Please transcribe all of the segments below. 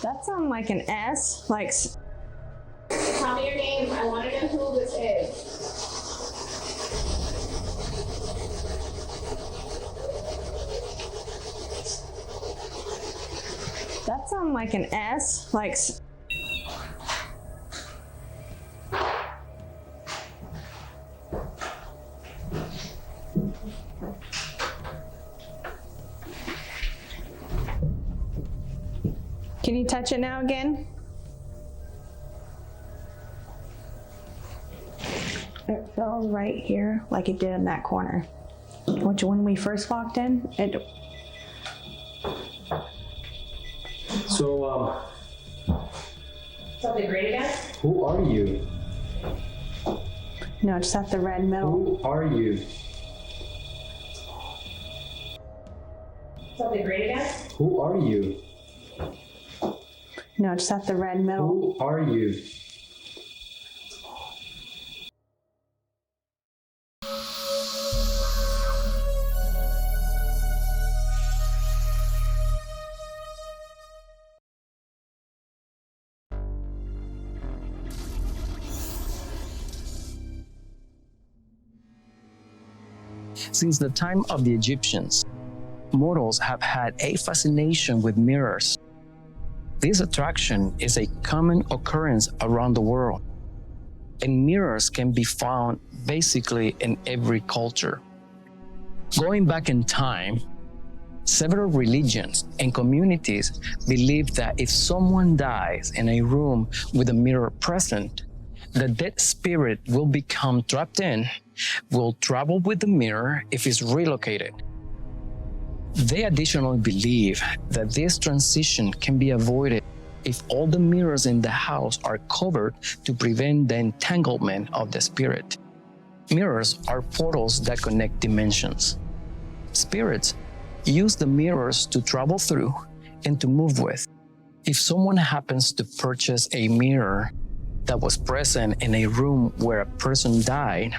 That sounds like an S. Like. Tell me your name. I want to know who this is. That sounds like an S. Like. Can you touch it now again? It feels right here like it did in that corner, which when we first walked in, it. So, Something great again? who are you? No, just at the red middle. Who are you? Something great again? Who are you? No, just at the red middle. Who are you? Since the time of the Egyptians, mortals have had a fascination with mirrors. This attraction is a common occurrence around the world, and mirrors can be found basically in every culture. Going back in time, several religions and communities believe that if someone dies in a room with a mirror present, the dead spirit will become trapped in, will travel with the mirror if it's relocated. They additionally believe that this transition can be avoided if all the mirrors in the house are covered to prevent the entanglement of the spirit. Mirrors are portals that connect dimensions. Spirits use the mirrors to travel through and to move with. If someone happens to purchase a mirror that was present in a room where a person died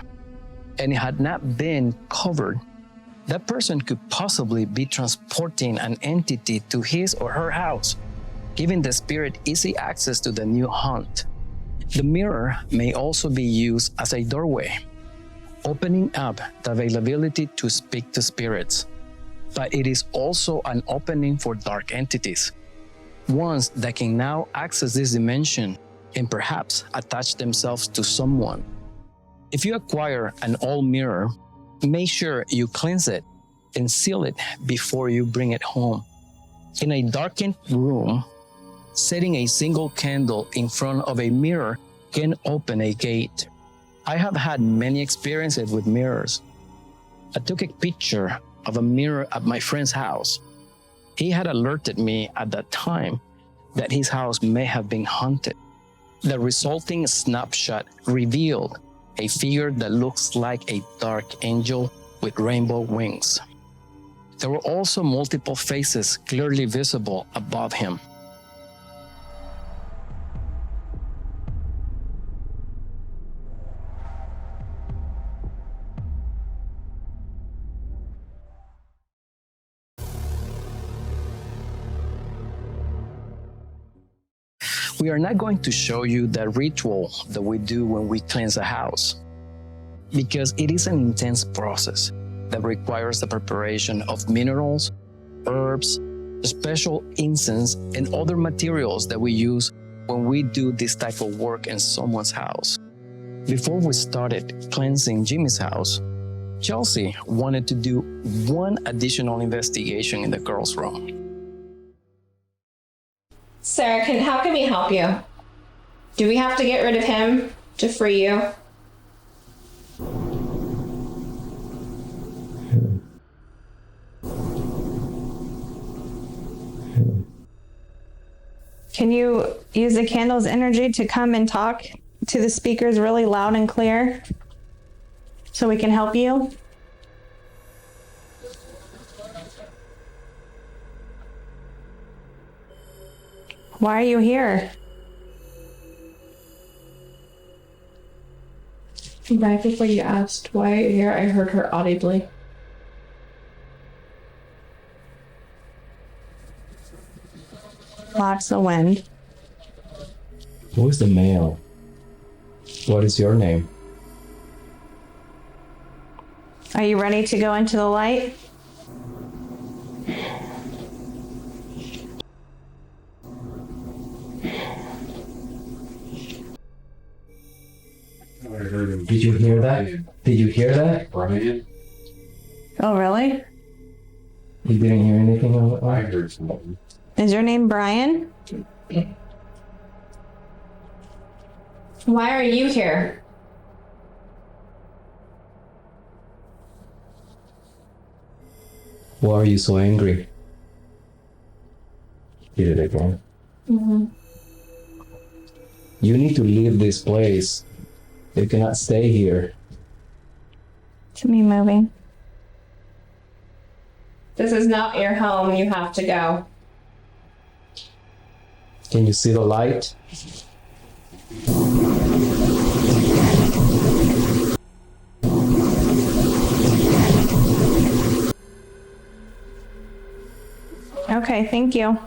and it had not been covered, that person could possibly be transporting an entity to his or her house, giving the spirit easy access to the new haunt. The mirror may also be used as a doorway, opening up the availability to speak to spirits. But it is also an opening for dark entities, ones that can now access this dimension and perhaps attach themselves to someone. If you acquire an old mirror, make sure you cleanse it and seal it before you bring it home. In a darkened room, setting a single candle in front of a mirror can open a gate. I have had many experiences with mirrors. I took a picture of a mirror at my friend's house. He had alerted me at that time that his house may have been haunted. The resulting snapshot revealed a figure that looks like a dark angel with rainbow wings. There were also multiple faces clearly visible above him. We are not going to show you the ritual that we do when we cleanse a house, because it is an intense process that requires the preparation of minerals, herbs, special incense, and other materials that we use when we do this type of work in someone's house. Before we started cleansing Jimmy's house, Chelsea wanted to do one additional investigation in the girls' room. Sarah, how can we help you? Do we have to get rid of him to free you? Can you use the candle's energy to come and talk to the speakers really loud and clear so we can help you? Why are you here? Right before you asked why are you here, I heard her audibly. Lots of wind. Who is the male? What is your name? Are you ready to go into the light? Did you hear that? Did you hear that? Brian? Oh, really? You didn't hear anything of it? I heard something. Is your name Brian? Why are you here? Why are you so angry? Did it again. You need to leave this place. You cannot stay here. It's me moving. This is not your home. You have to go. Can you see the light? Okay, thank you.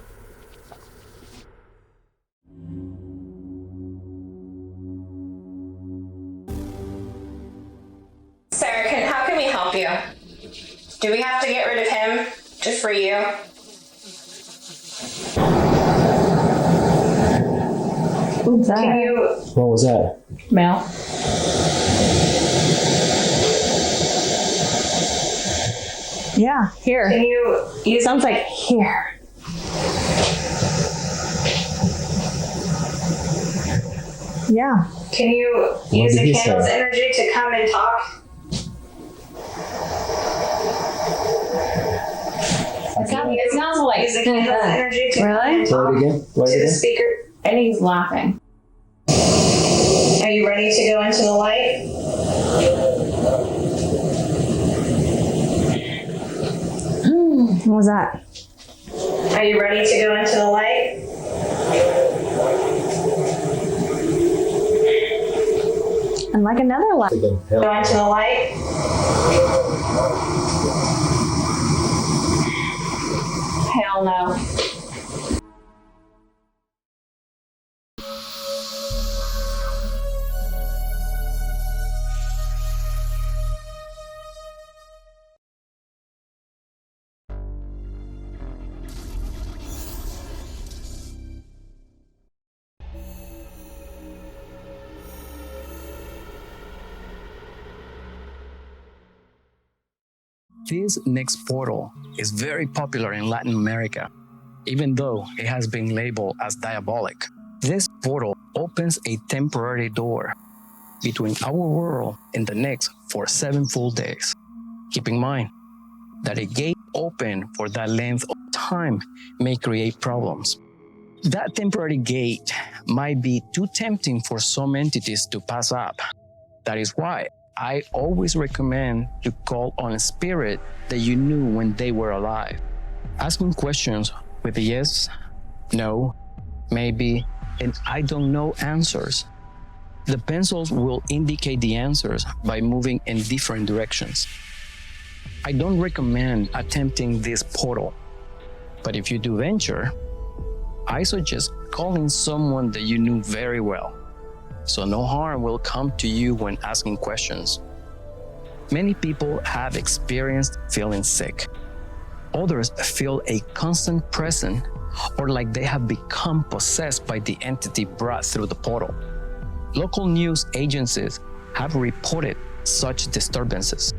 Sarah, how can we help you? Do we have to get rid of him to free you? Who's that? Can you... What was that? Mel. Yeah, here. Can you use... Sounds like here. Yeah. Can you use did the he candle's say? energy to come and talk? It sounds like use the candle's energy to Really? come and Say talk it again. Say to the it again. speaker. I think he's laughing. Are you ready to go into the light? What was that? Are you ready to go into the light? And like another light. Again. Hell. Go into the light? Hell no. This next portal is very popular in Latin America, even though it has been labeled as diabolic. This portal opens a temporary door between our world and the next for 7 full days. Keep in mind that a gate open for that length of time may create problems. That temporary gate might be too tempting for some entities to pass up. That is why I always recommend to call on a spirit that you knew when they were alive. Asking questions with a yes, no, maybe, and I don't know answers. The pencils will indicate the answers by moving in different directions. I don't recommend attempting this portal, but if you do venture, I suggest calling someone that you knew very well, so no harm will come to you when asking questions. Many people have experienced feeling sick. Others feel a constant presence or like they have become possessed by the entity brought through the portal. Local news agencies have reported such disturbances.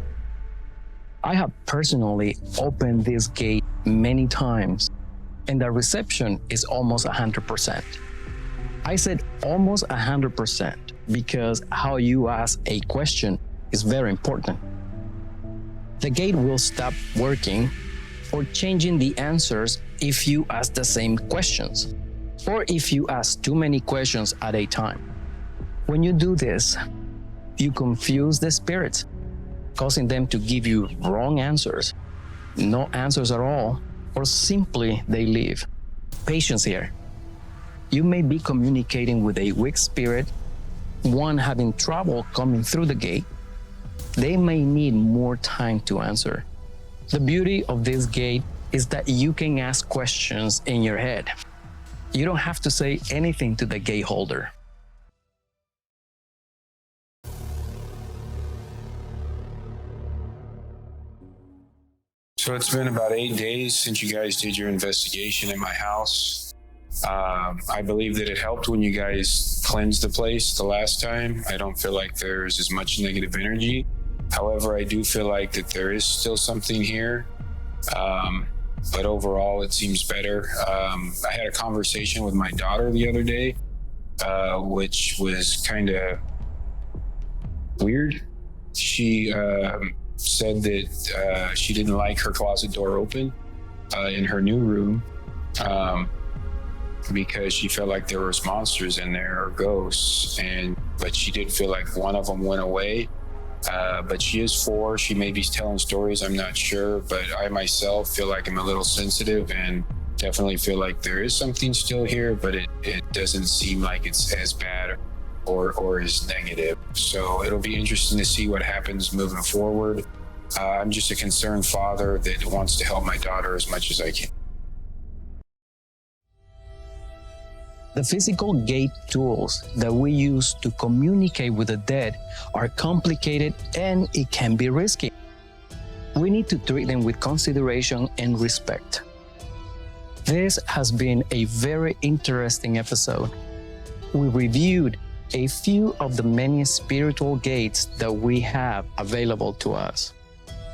I have personally opened this gate many times, and the reception is almost 100%. I said almost 100% because how you ask a question is very important. The gate will stop working or changing the answers if you ask the same questions, or if you ask too many questions at a time. When you do this, you confuse the spirits, causing them to give you wrong answers, no answers at all, or simply they leave. Patience here. You may be communicating with a weak spirit, one having trouble coming through the gate. They may need more time to answer. The beauty of this gate is that you can ask questions in your head. You don't have to say anything to the gate holder. So it's been about 8 days since you guys did your investigation in my house. I believe that it helped when you guys cleansed the place the last time. I don't feel like there's as much negative energy. However, I do feel like that there is still something here. But overall, it seems better. I had a conversation with my daughter the other day, which was kind of weird. She said that she didn't like her closet door open in her new room because she felt like there was monsters in there or ghosts, but she did feel like one of them went away. But she is 4. She may be telling stories, I'm not sure, but I myself feel like I'm a little sensitive and definitely feel like there is something still here, but it doesn't seem like it's as bad or as negative. So it'll be interesting to see what happens moving forward. I'm just a concerned father that wants to help my daughter as much as I can. The physical gate tools that we use to communicate with the dead are complicated and it can be risky. We need to treat them with consideration and respect. This has been a very interesting episode. We reviewed a few of the many spiritual gates that we have available to us,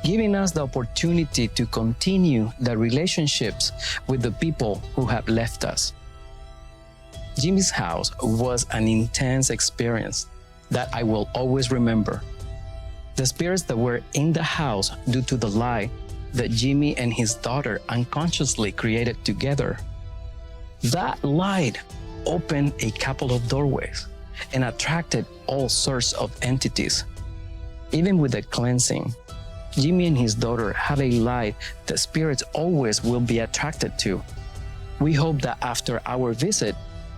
giving us the opportunity to continue the relationships with the people who have left us. Jimmy's house was an intense experience that I will always remember. The spirits that were in the house due to the lie that Jimmy and his daughter unconsciously created together. That light opened a couple of doorways and attracted all sorts of entities. Even with the cleansing, Jimmy and his daughter have a light that spirits always will be attracted to. We hope that after our visit,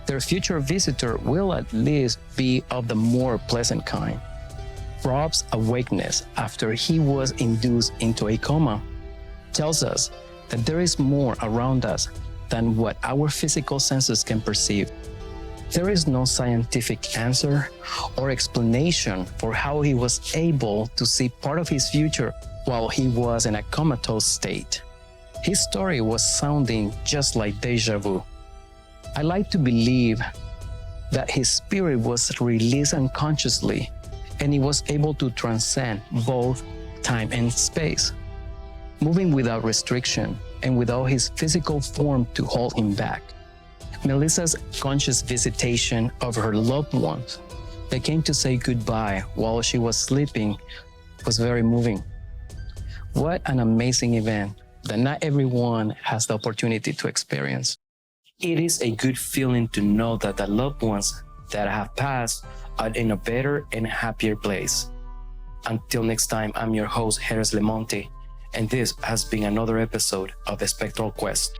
their future visitor will at least be of the more pleasant kind. Rob's awakeness after he was induced into a coma tells us that there is more around us than what our physical senses can perceive. There is no scientific answer or explanation for how he was able to see part of his future while he was in a comatose state. His story was sounding just like deja vu. I like to believe that his spirit was released unconsciously and he was able to transcend both time and space, moving without restriction and without his physical form to hold him back. Melissa's conscious visitation of her loved ones that came to say goodbye while she was sleeping was very moving. What an amazing event that not everyone has the opportunity to experience. It is a good feeling to know that the loved ones that have passed are in a better and happier place. Until next time, I'm your host, Jerez Lemonte, and this has been another episode of the Spectral Quest.